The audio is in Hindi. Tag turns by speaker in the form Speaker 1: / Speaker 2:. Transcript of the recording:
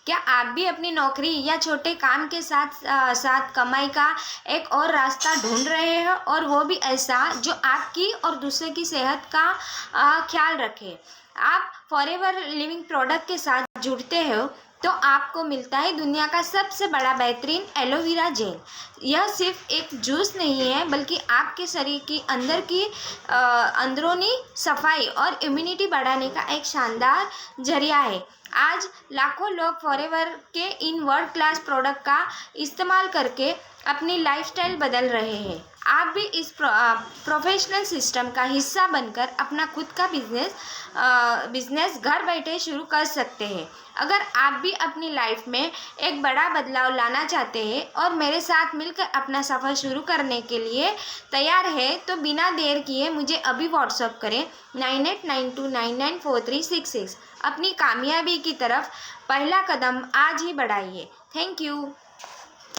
Speaker 1: क्या आप भी अपनी नौकरी या छोटे काम के साथ साथ कमाई का एक और रास्ता ढूंढ रहे हो, और वो भी ऐसा जो आपकी और दूसरे की सेहत का ख्याल रखे। आप फॉरएवर लिविंग प्रोडक्ट के साथ जुड़ते हो तो आपको मिलता है दुनिया का सबसे बड़ा बेहतरीन एलोवेरा जेल। यह सिर्फ एक जूस नहीं है, बल्कि आपके शरीर की अंदर की अंदरूनी सफाई और इम्यूनिटी बढ़ाने का एक शानदार जरिया है। आज लाखों लोग फॉरएवर के इन वर्ल्ड क्लास प्रोडक्ट का इस्तेमाल करके अपनी लाइफस्टाइल बदल रहे हैं। आप भी इस प्रोफेशनल सिस्टम का हिस्सा बनकर अपना खुद का बिजनेस घर बैठे शुरू कर सकते हैं। अगर आप भी अपनी लाइफ में एक बड़ा बदलाव लाना चाहते हैं और मेरे साथ मिलकर अपना सफ़र शुरू करने के लिए तैयार है, तो बिना देर किए मुझे अभी व्हाट्सअप करें 9892994366। अपनी कामयाबी की तरफ पहला कदम आज ही बढ़ाइए। Thank you.